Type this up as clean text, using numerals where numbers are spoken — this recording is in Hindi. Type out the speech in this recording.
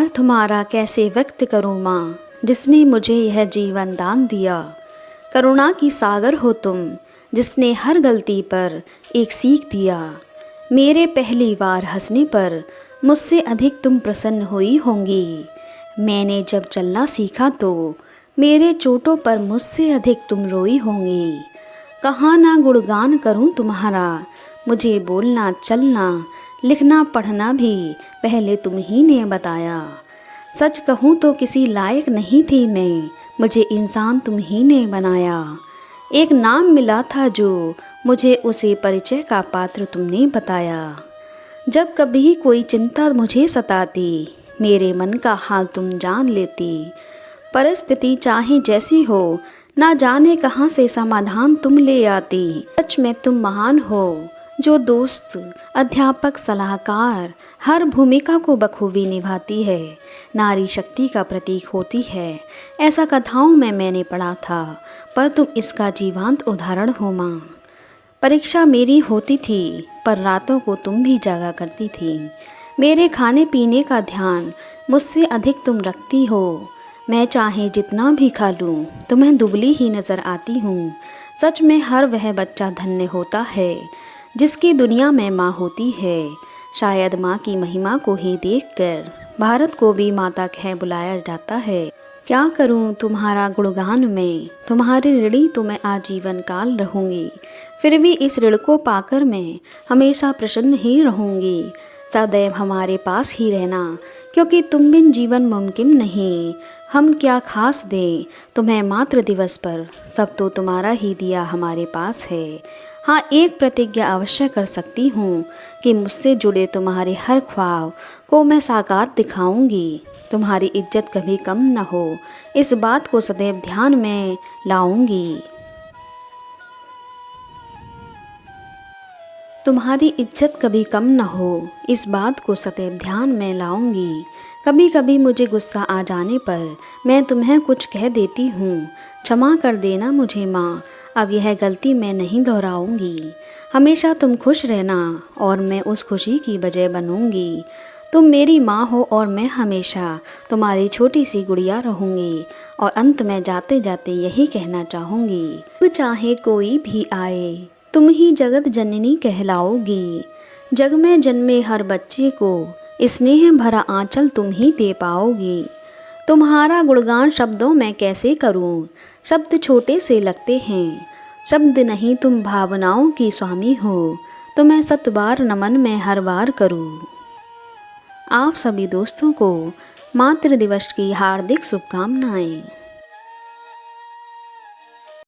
आभार तुम्हारा कैसे व्यक्त करूँ माँ, जिसने मुझे यह जीवन दान दिया। करुणा की सागर हो तुम, जिसने हर गलती पर एक सीख दिया। मेरे पहली बार हंसने पर मुझसे अधिक तुम प्रसन्न हुई होंगी। मैंने जब चलना सीखा तो मेरे चोटों पर मुझसे अधिक तुम रोई होंगी। कहाँ ना गुणगान करूँ तुम्हारा, मुझे बोलना चलना लिखना पढ़ना भी पहले तुम ही ने बताया। सच कहूँ तो किसी लायक नहीं थी मैं, मुझे इंसान तुम ही ने बनाया। एक नाम मिला था जो मुझे उसे परिचय का पात्र तुमने बताया। जब कभी कोई चिंता मुझे सताती, मेरे मन का हाल तुम जान लेती। परिस्थिति चाहे जैसी हो, ना जाने कहाँ से समाधान तुम ले आती। सच में तुम महान हो, जो दोस्त अध्यापक सलाहकार हर भूमिका को बखूबी निभाती है, नारी शक्ति का प्रतीक होती है। ऐसा कथाओं में मैंने पढ़ा था, पर तुम इसका जीवंत उदाहरण हो माँ। परीक्षा मेरी होती थी, पर रातों को तुम भी जागा करती थी। मेरे खाने पीने का ध्यान मुझसे अधिक तुम रखती हो। मैं चाहे जितना भी खा लूँ, तुम्हें दुबली ही नज़र आती हूँ। सच में हर वह बच्चा धन्य होता है, जिसकी दुनिया में माँ होती है। शायद माँ की महिमा को ही देखकर भारत को भी माता कह बुलाया जाता है। क्या करूँ तुम्हारा गुणगान मैं, तुम्हारे ऋणी तो मैं आजीवन काल रहूँगी। फिर भी इस ऋण को पाकर मैं हमेशा प्रसन्न ही रहूँगी। सदैव हमारे पास ही रहना, क्योंकि तुम बिन जीवन मुमकिन नहीं। हम क्या खास दें तुम्हें मातृ दिवस पर, सब तो तुम्हारा ही दिया हमारे पास है। हाँ, एक प्रतिज्ञा अवश्य कर सकती हूँ कि मुझसे जुड़े तुम्हारे हर ख्वाब को मैं साकार दिखाऊंगी। तुम्हारी इज्जत कभी कम न हो, इस बात को सदैव ध्यान में लाऊंगी। तुम्हारी इज्जत कभी कम न हो, इस बात को सदैव ध्यान में लाऊंगी। कभी कभी मुझे गुस्सा आ जाने पर मैं तुम्हें कुछ कह देती हूँ, क्षमा कर देना मुझे माँ, अब यह गलती मैं नहीं दोहराऊंगी। हमेशा तुम खुश रहना और मैं उस खुशी की वजह बनूंगी। तुम मेरी माँ हो और मैं हमेशा तुम्हारी छोटी सी गुड़िया रहूंगी। और अंत में जाते जाते यही कहना चाहूँगी, तो चाहे कोई भी आए, तुम ही जगत जननी कहलाओगी। जग में जन्मे हर बच्चे को स्नेह भरा आंचल तुम ही दे पाओगी। तुम्हारा गुणगान शब्दों में कैसे करूं, शब्द छोटे से लगते हैं। शब्द नहीं, तुम भावनाओं की स्वामी हो, तुम्हें 7 बार नमन मैं हर बार करूं। आप सभी दोस्तों को मातृ दिवस की हार्दिक शुभकामनाएं।